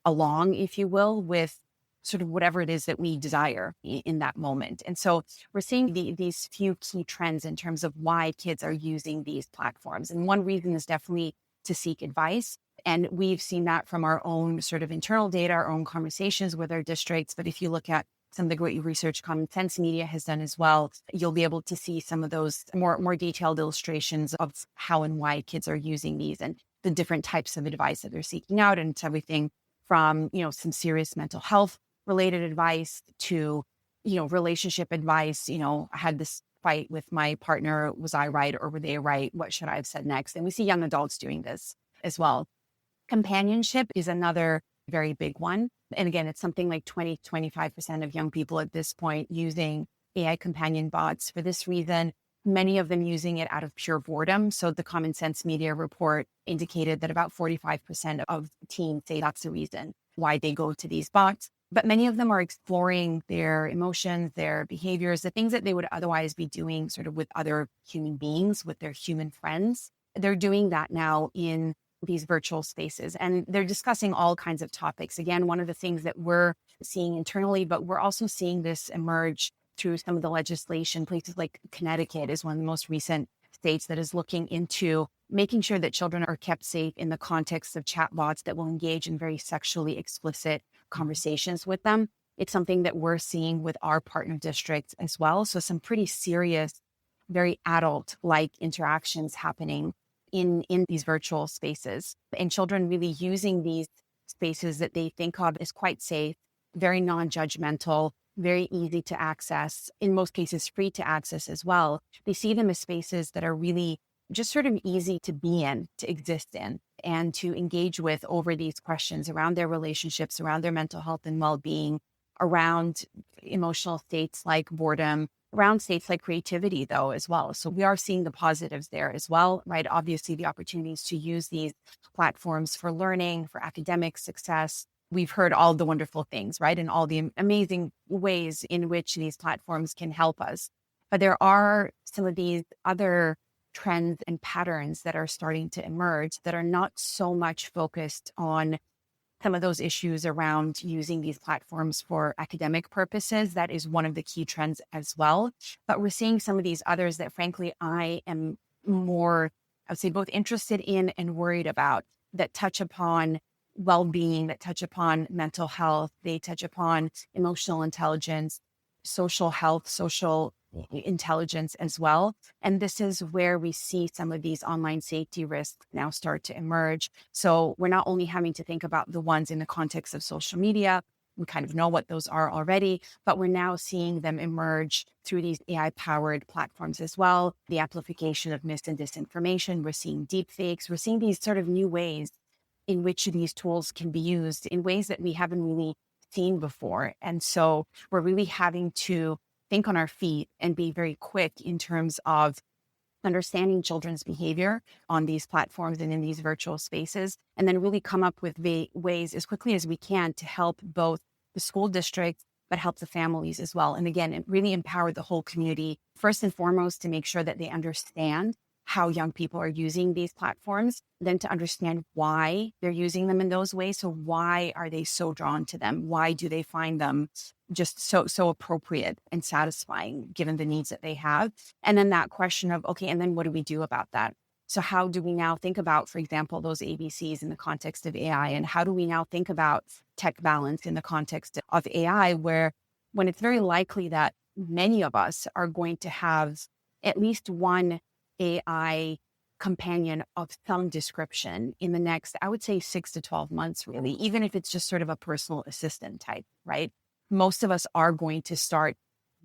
along, if you will, with sort of whatever it is that we desire in that moment. And so we're seeing these few key trends in terms of why kids are using these platforms. And one reason is definitely to seek advice. And we've seen that from our own sort of internal data, our own conversations with our districts. But if you look at some of the great research Common Sense Media has done as well, you'll be able to see some of those more detailed illustrations of how and why kids are using these and the different types of advice that they're seeking out. And it's everything from, some serious mental health related advice to, relationship advice. I had this fight with my partner. Was I right or were they right? What should I have said next? And we see young adults doing this as well. Companionship is another very big one. And again, it's something like 20-25% of young people at this point using AI companion bots. For this reason, many of them using it out of pure boredom. So the Common Sense Media report indicated that about 45% of teens say that's the reason why they go to these bots. But many of them are exploring their emotions, their behaviors, the things that they would otherwise be doing sort of with other human beings, with their human friends. They're doing that now in these virtual spaces, and they're discussing all kinds of topics. Again, one of the things that we're seeing internally, but we're also seeing this emerge through some of the legislation. Places like Connecticut is one of the most recent states that is looking into making sure that children are kept safe in the context of chatbots that will engage in very sexually explicit conversations with them. It's something that we're seeing with our partner districts as well. So some pretty serious, very adult-like interactions happening in these virtual spaces, and children really using these spaces that they think of as quite safe, very non-judgmental, very easy to access, in most cases free to access as well. They see them as spaces that are really just sort of easy to be in, to exist in, and to engage with over these questions around their relationships, around their mental health and well-being, around emotional states like boredom, around states like creativity, though, as well. So we are seeing the positives there as well, right? Obviously, the opportunities to use these platforms for learning, for academic success. We've heard all the wonderful things, right? And all the amazing ways in which these platforms can help us. But there are some of these other trends and patterns that are starting to emerge that are not so much focused on some of those issues around using these platforms for academic purposes. That is one of the key trends as well. But we're seeing some of these others that, frankly, I am more, I would say, both interested in and worried about, that touch upon well-being, that touch upon mental health, they touch upon emotional intelligence, social health, social intelligence as well. And this is where we see some of these online safety risks now start to emerge. So we're not only having to think about the ones in the context of social media, we kind of know what those are already, but we're now seeing them emerge through these AI-powered platforms as well. The amplification of mis and disinformation, we're seeing deepfakes, we're seeing these sort of new ways in which these tools can be used in ways that we haven't really seen before. And so we're really having to think on our feet and be very quick in terms of understanding children's behavior on these platforms and in these virtual spaces, and then really come up with ways as quickly as we can to help both the school districts, but help the families as well. And again, it really empowered the whole community, first and foremost, to make sure that they understand how young people are using these platforms, then to understand why they're using them in those ways. So why are they so drawn to them? Why do they find them just so appropriate and satisfying given the needs that they have? And then that question of, okay, and then what do we do about that? So how do we now think about, for example, those ABCs in the context of AI? And how do we now think about tech balance in the context of AI, where when it's very likely that many of us are going to have at least one AI companion of some description in the next, I would say 6 to 12 months, really, even if it's just sort of a personal assistant type, right? Most of us are going to start,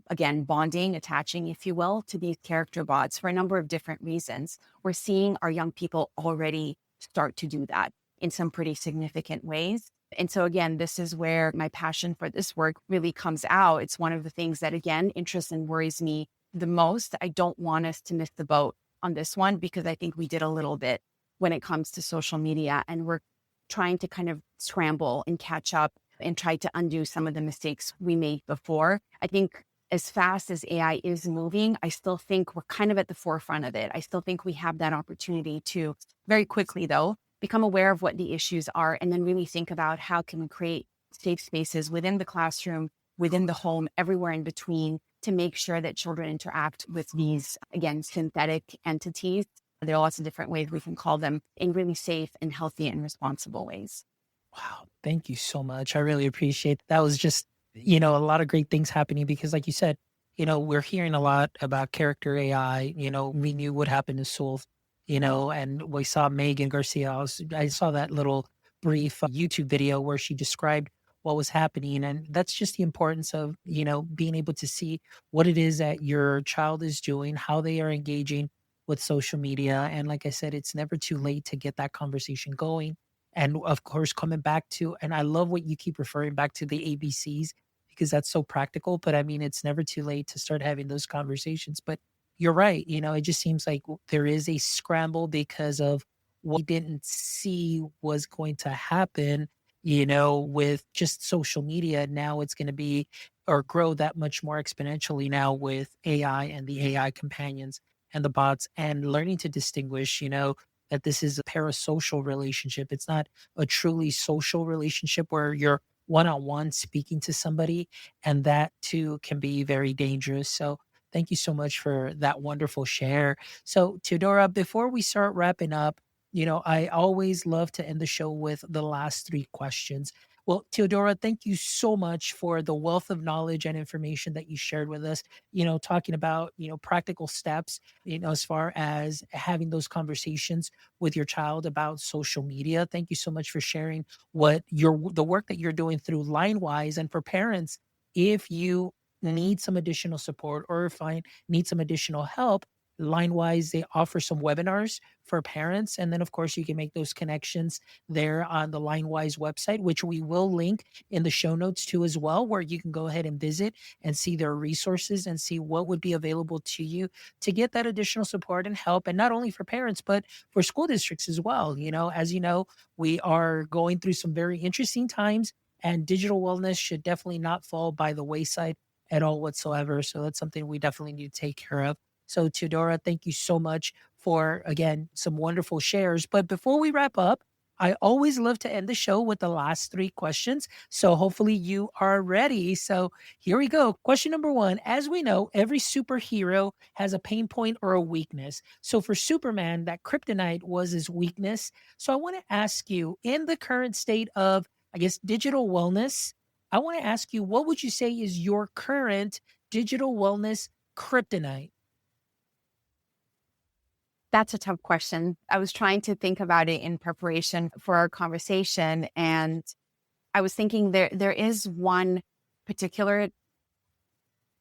again, bonding, attaching, if you will, to these character bots for a number of different reasons. We're seeing our young people already start to do that in some pretty significant ways. And so, again, this is where my passion for this work really comes out. It's one of the things that, again, interests and worries me the most. I don't want us to miss the boat on this one, because I think we did a little bit when it comes to social media, and we're trying to kind of scramble and catch up and try to undo some of the mistakes we made before. I think as fast as AI is moving, I still think we're kind of at the forefront of it. I still think we have that opportunity to very quickly, though, become aware of what the issues are, and then really think about how can we create safe spaces within the classroom, within the home, everywhere in between, to make sure that children interact with these, again, synthetic entities. There are lots of different ways we can call them, in really safe and healthy and responsible ways. Wow. Thank you so much. I really appreciate that. Was just, a lot of great things happening because, like you said, we're hearing a lot about character AI. We knew what happened to Soul, and we saw Megan Garcia. I saw that little brief YouTube video where she described what was happening. And that's just the importance of, being able to see what it is that your child is doing, how they are engaging with social media. And like I said, it's never too late to get that conversation going And of course, coming back to, and I love what you keep referring back to the ABCs because that's so practical. But I mean, it's never too late to start having those conversations. But you're right. It just seems like there is a scramble because of what we didn't see was going to happen, with just social media. Now it's going to be or grow that much more exponentially now with AI and the AI companions and the bots and learning to distinguish, that this is a parasocial relationship. It's not a truly social relationship where you're one on one speaking to somebody. And that too can be very dangerous. So, thank you so much for that wonderful share. So, Teodora, before we start wrapping up, I always love to end the show with the last three questions. Well, Teodora, thank you so much for the wealth of knowledge and information that you shared with us, talking about, practical steps, as far as having those conversations with your child about social media. Thank you so much for sharing the work that you're doing through LineWise. And for parents, if you need some additional support or if I need some additional help, LineWise, they offer some webinars for parents. And then, of course, you can make those connections there on the LineWise website, which we will link in the show notes too as well, where you can go ahead and visit and see their resources and see what would be available to you to get that additional support and help. And not only for parents, but for school districts as well. As you know, we are going through some very interesting times, and digital wellness should definitely not fall by the wayside at all whatsoever. So that's something we definitely need to take care of. So, Teodora, thank you so much for, again, some wonderful shares. But before we wrap up, I always love to end the show with the last three questions. So, hopefully, you are ready. So, here we go. Question number one. As we know, every superhero has a pain point or a weakness. So, for Superman, that kryptonite was his weakness. So, I want to ask you, in the current state of, I guess, digital wellness, I want to ask you, what would you say is your current digital wellness kryptonite? That's a tough question. I was trying to think about it in preparation for our conversation, and I was thinking there is one particular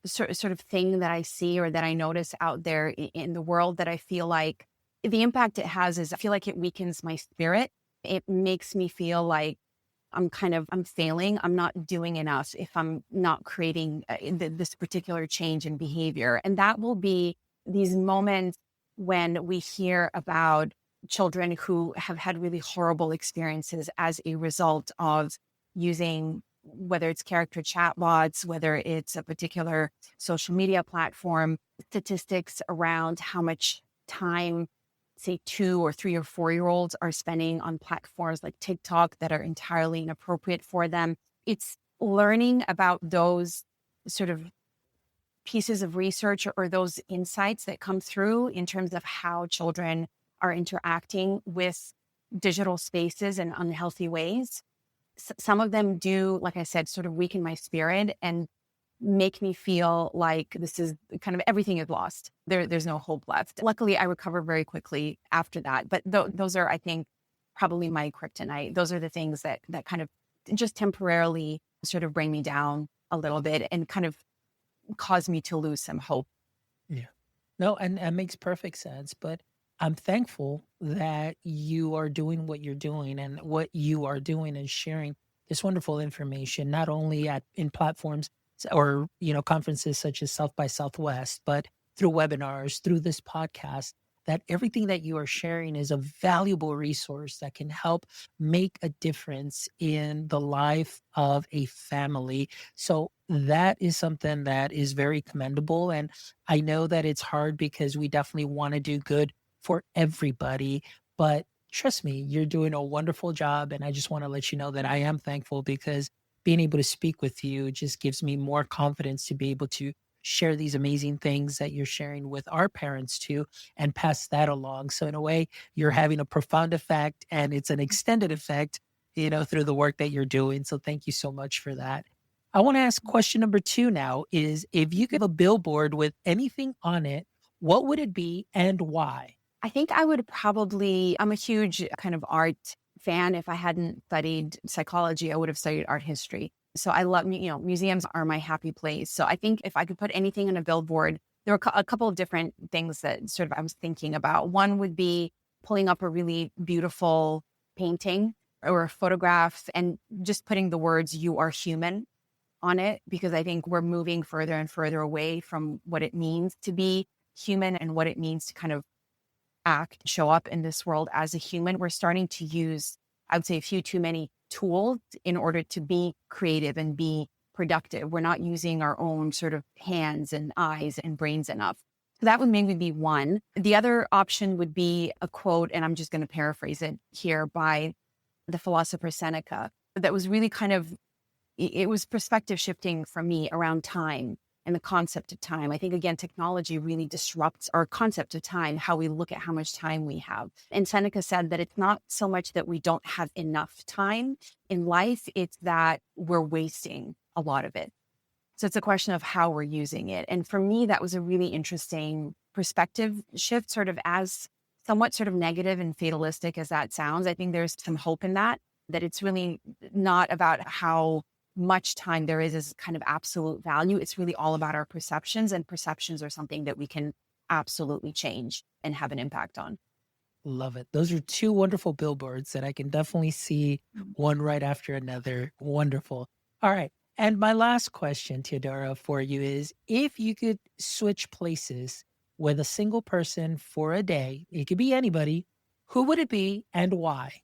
sort of thing that I see or that I notice out there in the world that I feel like the impact it has is I feel like it weakens my spirit. It makes me feel like I'm failing. I'm not doing enough if I'm not creating this particular change in behavior. And that will be these moments when we hear about children who have had really horrible experiences as a result of using, whether it's character chatbots, whether it's a particular social media platform, statistics around how much time, say 2 or 3 or 4-year-olds are spending on platforms like TikTok that are entirely inappropriate for them. It's learning about those sort of pieces of research or those insights that come through in terms of how children are interacting with digital spaces in unhealthy ways. Some of them do, like I said, sort of weaken my spirit and make me feel like this is kind of everything is lost. There's no hope left. Luckily, I recover very quickly after that. But those are, I think, probably my kryptonite. Those are the things that kind of just temporarily sort of bring me down a little bit and kind of cause me to lose some hope. Yeah. No, and it makes perfect sense. But I'm thankful that you are doing what you're doing, and what you are doing is sharing this wonderful information, not only in platforms or, conferences such as South by Southwest, but through webinars, through this podcast, that everything that you are sharing is a valuable resource that can help make a difference in the life of a family. So that is something that is very commendable. And I know that it's hard because we definitely want to do good for everybody. But trust me, you're doing a wonderful job. And I just want to let you know that I am thankful because being able to speak with you just gives me more confidence to be able to share these amazing things that you're sharing with our parents too and pass that along. So in a way, you're having a profound effect, and it's an extended effect, through the work that you're doing. So thank you so much for that. I want to ask question number two now is, if you could have a billboard with anything on it, what would it be and why? I think I'm a huge kind of art fan. If I hadn't studied psychology, I would have studied art history. So I love, museums are my happy place. So I think if I could put anything on a billboard, there were a couple of different things that sort of I was thinking about. One would be pulling up a really beautiful painting or a photograph and just putting the words "you are human" on it, because I think we're moving further and further away from what it means to be human and what it means to kind of show up in this world as a human. We're starting to use, I would say, a few too many tools in order to be creative and be productive. We're not using our own sort of hands and eyes and brains enough. So that would maybe be one. The other option would be a quote, and I'm just going to paraphrase it here, by the philosopher Seneca, that was really kind of, it was perspective shifting for me around time and the concept of time. I think, again, technology really disrupts our concept of time, how we look at how much time we have. And Seneca said that it's not so much that we don't have enough time in life, it's that we're wasting a lot of it. So it's a question of how we're using it. And for me, that was a really interesting perspective shift, sort of as somewhat sort of negative and fatalistic as that sounds. I think there's some hope in that it's really not about how much time there is as kind of absolute value. It's really all about our perceptions, and perceptions are something that we can absolutely change and have an impact on. Love it. Those are two wonderful billboards that I can definitely see one right after another. Wonderful. All right. And my last question, Teodora, for you is, if you could switch places with a single person for a day, it could be anybody, who would it be and why?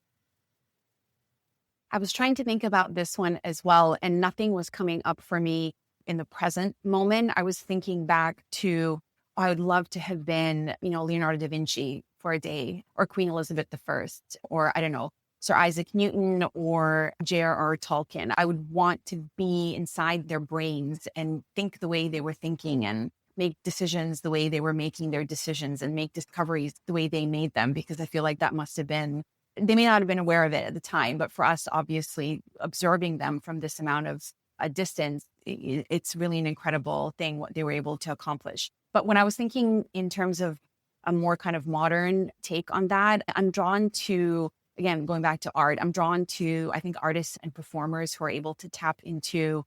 I was trying to think about this one as well, and nothing was coming up for me in the present moment. I was thinking back to, I would love to have been, Leonardo da Vinci for a day, or Queen Elizabeth I, or I don't know, Sir Isaac Newton or J.R.R. Tolkien. I would want to be inside their brains and think the way they were thinking, and make decisions the way they were making their decisions, and make discoveries the way they made them, because I feel like that must have been, they may not have been aware of it at the time, but for us, obviously, observing them from this amount of a distance, it's really an incredible thing what they were able to accomplish. But when I was thinking in terms of a more kind of modern take on that, I'm drawn to, again, going back to art, I'm drawn to, I think, artists and performers who are able to tap into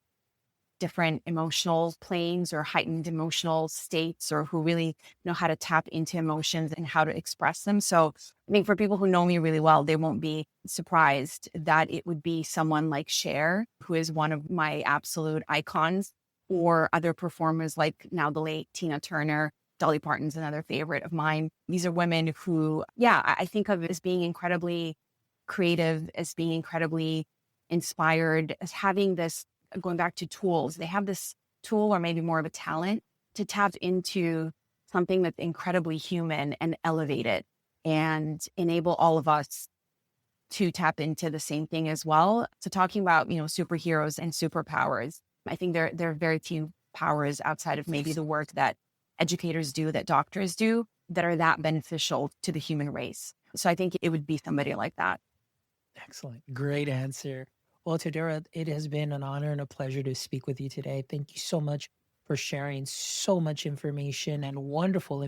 different emotional planes or heightened emotional states, or who really know how to tap into emotions and how to express them. So I think for people who know me really well, they won't be surprised that it would be someone like Cher, who is one of my absolute icons, or other performers like now the late Tina Turner. Dolly Parton's another favorite of mine. These are women who, I think of as being incredibly creative, as being incredibly inspired, as having this, going back to tools, they have this tool, or maybe more of a talent, to tap into something that's incredibly human and elevate it, and enable all of us to tap into the same thing as well. So talking about, superheroes and superpowers, I think there are very few powers outside of maybe the work that educators do, that doctors do, that are that beneficial to the human race. So I think it would be somebody like that. Excellent. Great answer. Well, Teodora, it has been an honor and a pleasure to speak with you today. Thank you so much for sharing so much information, and wonderful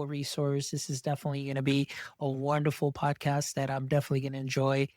resource. This is definitely going to be a wonderful podcast that I'm definitely going to enjoy,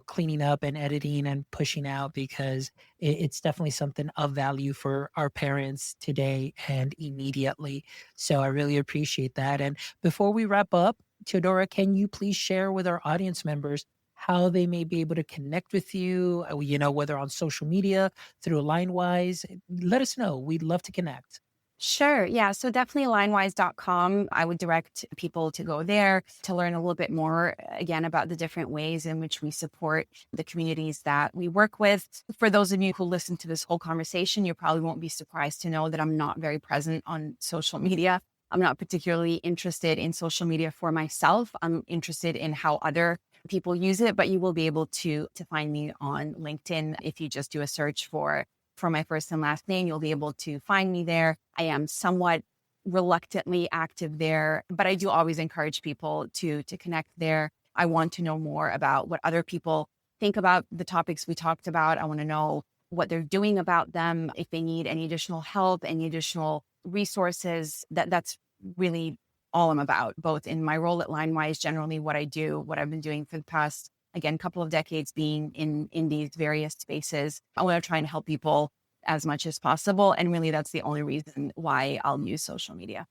cleaning up and editing and pushing out, because it's definitely something of value for our parents today and immediately. So I really appreciate that. And before we wrap up, Teodora, can you please share with our audience members how they may be able to connect with you, whether on social media, through Linewise? Let us know. We'd love to connect. Sure. Yeah. So definitely linewise.com. I would direct people to go there to learn a little bit more, again, about the different ways in which we support the communities that we work with. For those of you who listen to this whole conversation, you probably won't be surprised to know that I'm not very present on social media. I'm not particularly interested in social media for myself. I'm interested in how other people use it, but you will be able to find me on LinkedIn. If you just do a search for my first and last name, you'll be able to find me there. I am somewhat reluctantly active there, but I do always encourage people to connect there. I want to know more about what other people think about the topics we talked about. I want to know what they're doing about them, if they need any additional help, any additional resources. That's really all I'm about, both in my role at Linewise, generally what I do, what I've been doing for the past, again, couple of decades being in these various spaces. I want to try and help people as much as possible. And really, that's the only reason why I'll use social media.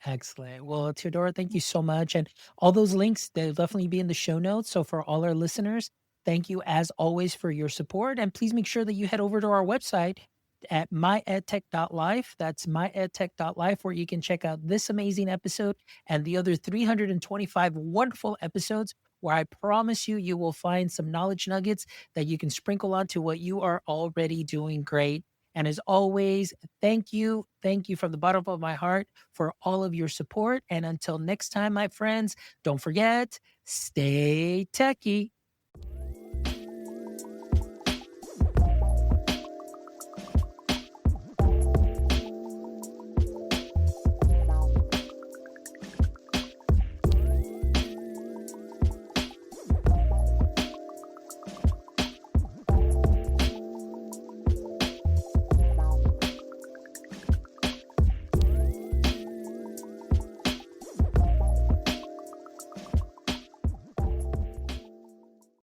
Excellent. Well, Teodora, thank you so much. And all those links, they'll definitely be in the show notes. So for all our listeners, thank you as always for your support. And please make sure that you head over to our website at myedtech.life. That's myedtech.life, where you can check out this amazing episode and the other 325 wonderful episodes where I promise you, you will find some knowledge nuggets that you can sprinkle onto what you are already doing great. And as always, thank you. Thank you from the bottom of my heart for all of your support. And until next time, my friends, don't forget, stay techie.